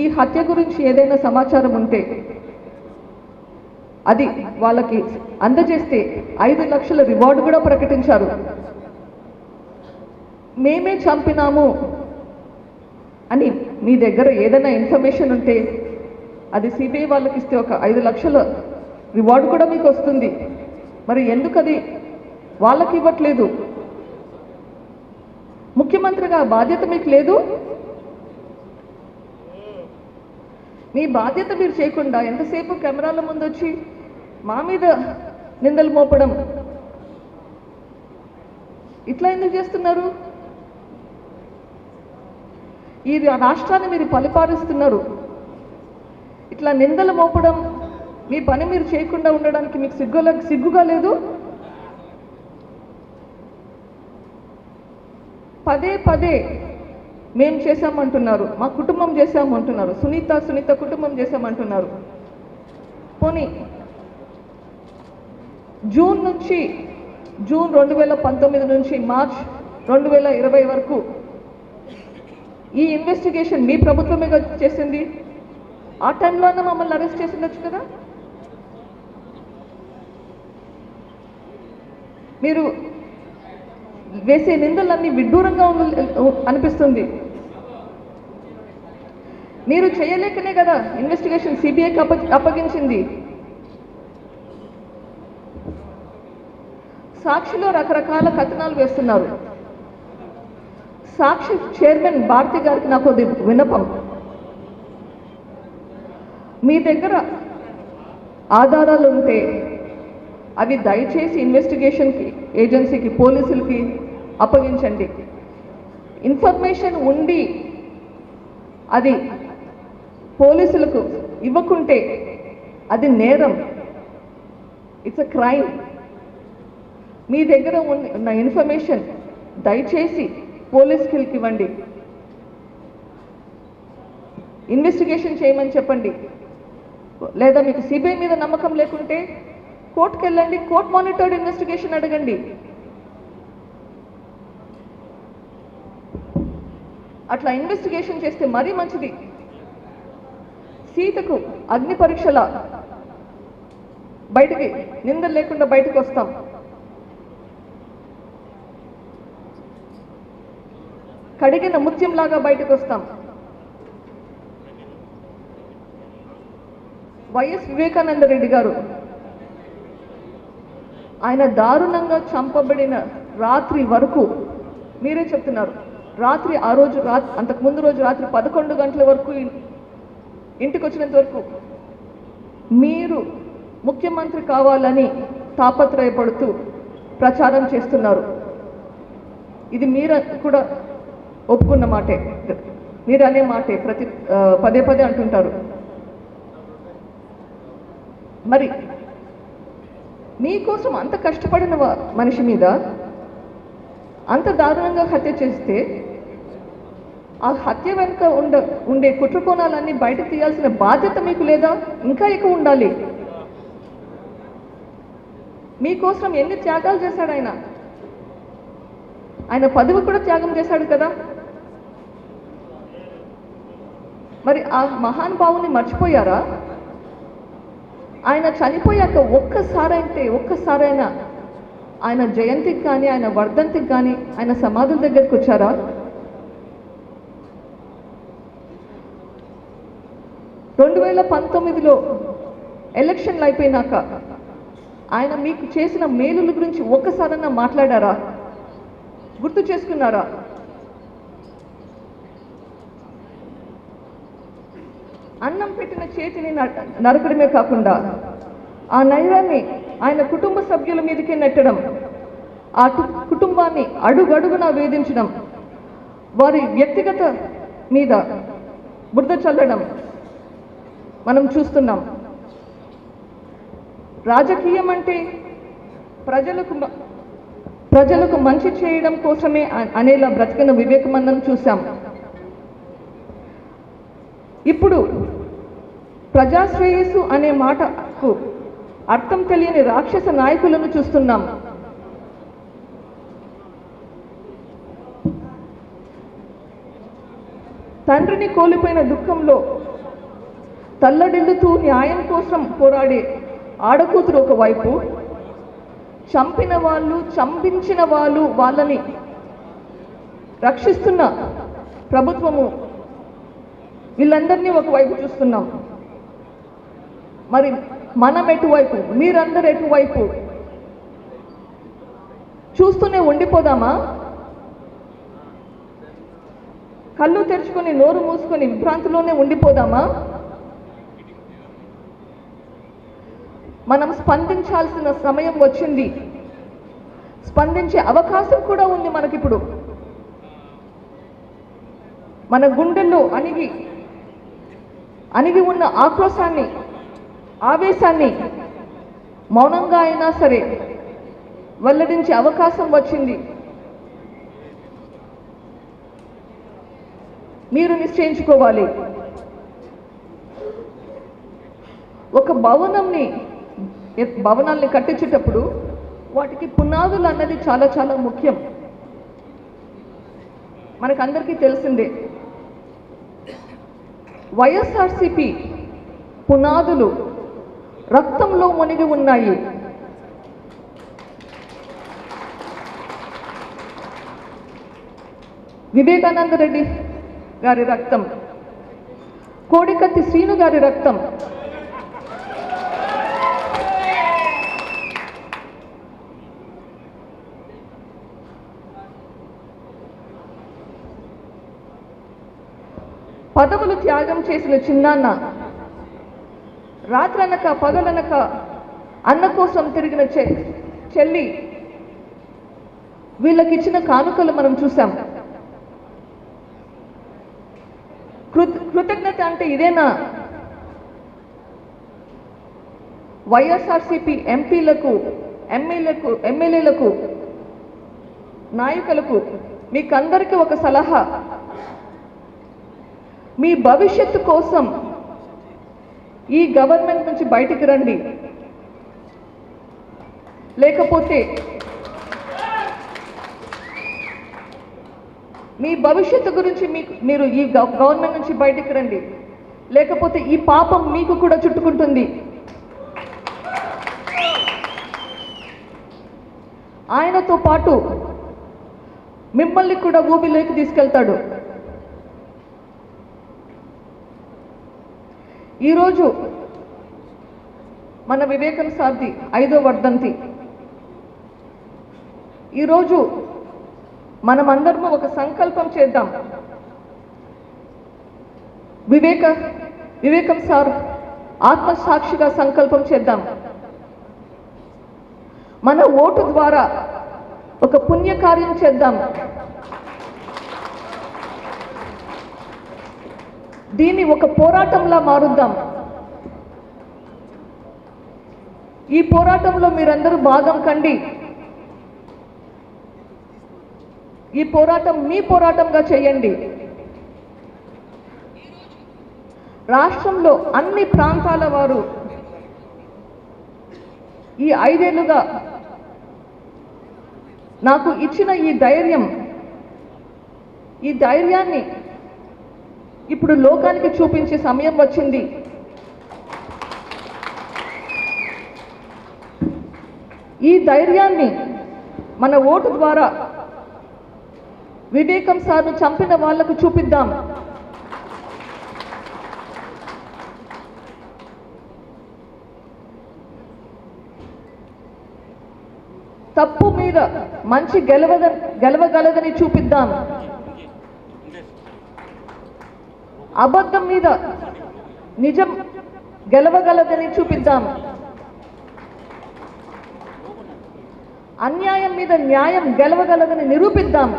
ఈ హత్య గురించి ఏదైనా సమాచారం ఉంటే అది వాళ్ళకి అందజేస్తే 5 లక్షల రివార్డు కూడా ప్రకటించారు. మేమే చంపినాము అని మీ దగ్గర ఏదైనా ఇన్ఫర్మేషన్ ఉంటే అది సిబిఐ వాళ్ళకి ఇస్తే ఒక 5 లక్షల రివార్డు కూడా మీకు వస్తుంది. మరి ఎందుకు అది వాళ్ళకి ఇవ్వట్లేదు? ముఖ్యమంత్రిగా బాధ్యత మీకు లేదు? మీ బాధ్యత మీరు చేయకుండా ఎంతసేపు కెమెరాల ముందు వచ్చి మా మీద నిందలు మోపడం ఇట్లా ఎందుకు చేస్తున్నారు? ఈ రాష్ట్రాన్ని మీరు పరిపాలిస్తున్నారు, ఇట్లా నిందలు మోపడం మీ పని మీరు చేయకుండా ఉండడానికి మీకు సిగ్గుగా లేదు? పదే మేము చేశామంటున్నారు, మా కుటుంబం చేశామంటున్నారు, సునీత కుటుంబం చేశామంటున్నారు. పోనీ జూన్ 2019 నుంచి మార్చ్ 2020 వరకు ఈ ఇన్వెస్టిగేషన్ మీ ప్రభుత్వమే చేసింది. ఆ టైంలోనే మమ్మల్ని అరెస్ట్ చేసిండొచ్చు కదా. మీరు వేసే నిందలన్నీ విడ్డూరంగా అనిపిస్తుంది. మీరు చేయలేకనే కదా ఇన్వెస్టిగేషన్ సిబిఐకి అప్పగించింది. సాక్షిలో రకరకాల కథనాలు వేస్తున్నారు. సాక్షి చైర్మన్ భారతి గారికి నాకు విన్నపం, మీ దగ్గర ఆధారాలు ఉంటే అవి దయచేసి ఇన్వెస్టిగేషన్కి ఏజెన్సీకి పోలీసులకి అప్పగించండి. ఇన్ఫర్మేషన్ ఉండి అది పోలీసులకు ఇవ్వకుంటే అది నేరం, ఇట్స్ అ క్రైమ్. మీ దగ్గర ఉన్న ఇన్ఫర్మేషన్ దయచేసి పోలీసులకి ఇవ్వండి, ఇన్వెస్టిగేషన్ చేయమని చెప్పండి. లేదా మీకు సిబిఐ మీద నమ్మకం లేకుంటే కోర్టుకు వెళ్ళండి, కోర్ట్ మానిటర్డ్ ఇన్వెస్టిగేషన్ అడగండి. అట్లా ఇన్వెస్టిగేషన్ చేస్తే మరీ మంచిది. సీతకు అగ్ని పరీక్షల బయటికి నిందలు లేకుండా బయటకు వస్తాం. కడిగిన ముత్యంలాగా బయటకు వస్తాం. వైఎస్ వివేకానంద రెడ్డి గారు ఆయన దారుణంగా చంపబడిన రాత్రి వరకు మీరే చెప్తున్నారు, రాత్రి ఆ రోజు అంతకుముందు రోజు రాత్రి 11 గంటల వరకు ఇంటికి వచ్చినంత వరకు మీరు ముఖ్యమంత్రి కావాలని తాపత్రయపడుతూ ప్రచారం చేస్తున్నారు. ఇది మీరు కూడా ఒప్పుకున్న మాటే, మీరు అనే మాటే పదే అంటుంటారు. మరి మీకోసం అంత కష్టపడిన మనిషి మీద అంత దారుణంగా హత్య చేస్తే ఆ హత్య వెనుక ఉండే కుట్రకోణాలన్నీ బయటకు తీయాల్సిన బాధ్యత మీకు లేదా? ఇంకా ఎక్కువ ఉండాలి. మీకోసం ఎన్ని త్యాగాలు చేశాడు ఆయన. ఆయన పదవి కూడా త్యాగం చేశాడు కదా. మరి ఆ మహానుభావుని మర్చిపోయారా? ఆయన చనిపోయాక ఒక్కసారైనా ఆయన జయంతికి కానీ ఆయన వర్ధంతికి కానీ ఆయన సమాధుల దగ్గరికి వచ్చారా? రెండు 2019లో ఎలక్షన్లు అయిపోయినాక ఆయన మీకు చేసిన మేలుల గురించి ఒక్కసారన్నా మాట్లాడారా? గుర్తు చేసుకున్నారా? అన్నం పెట్టిన చేతిని నరకడమే కాకుండా ఆ నైరాన్ని ఆయన కుటుంబ సభ్యుల మీదకే నెట్టడం, ఆ కుటుంబాన్ని అడుగడుగునా వేధించడం, వారి వ్యక్తిగత మీద బురద చల్లడం మనం చూస్తున్నాం. రాజకీయం అంటే ప్రజలకు మంచి చేయడం కోసమే అనేలా బ్రతికిన వివేకానందం చూశాం. ఇప్పుడు ప్రజాశ్రేయస్సు అనే మాటకు అర్థం తెలియని రాక్షస నాయకులను చూస్తున్నాం. తండ్రిని కోల్పోయిన దుఃఖంలో తల్లడిల్లుతూ న్యాయం కోసం పోరాడే ఆడకూతురు ఒకవైపు, చంపిన వాళ్ళు, చంపించిన వాళ్ళు, వాళ్ళని రక్షిస్తున్న ప్రభుత్వము, వీళ్ళందరినీ ఒకవైపు చూస్తున్నాం. మరి మనం ఎటువైపు, మీరందరూ ఎటువైపు? చూస్తూనే ఉండిపోదామా? కళ్ళు తెరుచుకొని నోరు మూసుకొని విభ్రాంతిలోనే ఉండిపోదామా? మనం స్పందించాల్సిన సమయం వచ్చింది. స్పందించే అవకాశం కూడా ఉంది మనకిప్పుడు. మన గుండెల్లో అణిగి ఉన్న ఆక్రోశాన్ని, ఆవేశాన్ని మౌనంగా అయినా సరే వెల్లడించే అవకాశం వచ్చింది. మీరు నిశ్చయించుకోవాలి. ఒక భవనాల్ని కట్టించేటప్పుడు వాటికి పునాదులు అన్నది చాలా చాలా ముఖ్యం. మనకందరికీ తెలిసిందే. వైఎస్ఆర్సిపి పునాదులు రక్తంలో మునిగి ఉన్నాయి. వివేకానంద రెడ్డి గారి రక్తం, కోడికత్తి శ్రీను గారి రక్తం, పదవులు త్యాగం చేసిన చిన్నాన్న, రాత్రనక పగలనక అన్న కోసం తిరిగిన చెల్లి, వీళ్ళకిచ్చిన కానుకలు మనం చూసాం. కృతజ్ఞత అంటే ఇదేనా? వైఎస్ఆర్సిపి ఎంపీలకు, ఎమ్మెల్యేలకు, నాయకులకు మీకందరికీ ఒక సలహా. మీ భవిష్యత్తు కోసం ఈ గవర్నమెంట్ నుంచి బయటికి రండి. లేకపోతే మీ భవిష్యత్తు గురించి మీరు ఈ గవర్నమెంట్ నుంచి బయటికి రండి. లేకపోతే ఈ పాపం మీకు కూడా చుట్టుకుంటుంది. ఆయనతో పాటు మిమ్మల్ని కూడా ఊబిలోకి తీసుకెళ్తాడు. ఈరోజు మన వివేకం సార్ది 5వ వర్ధంతి. ఈరోజు మనమందరము ఒక సంకల్పం చేద్దాం. వివేకం సార్ ఆత్మసాక్షిగా సంకల్పం చేద్దాం. మన ఓటు ద్వారా ఒక పుణ్యకార్యం చేద్దాం. దీన్ని ఒక పోరాటంలా మారుద్దాం. ఈ పోరాటంలో మీరందరూ భాగం కండి. ఈ పోరాటం మీ పోరాటంగా చేయండి. రాష్ట్రంలో అన్ని ప్రాంతాల వారు ఈ 5 ఏళ్లుగా నాకు ఇచ్చిన ఈ ధైర్యాన్ని ఇప్పుడు లోకానికి చూపించే సమయం వచ్చింది. ఈ ధైర్యాన్ని మన ఓటు ద్వారా వివేకం సార్ను చంపిన వాళ్లకు చూపిద్దాం. తప్పు మీద మంచి గెలవగలదని చూపిద్దాం. అబద్ధం మీద నిజం గెలవగలదని చూపిద్దాం. అన్యాయం మీద న్యాయం గెలవగలదని నిరూపిద్దాం.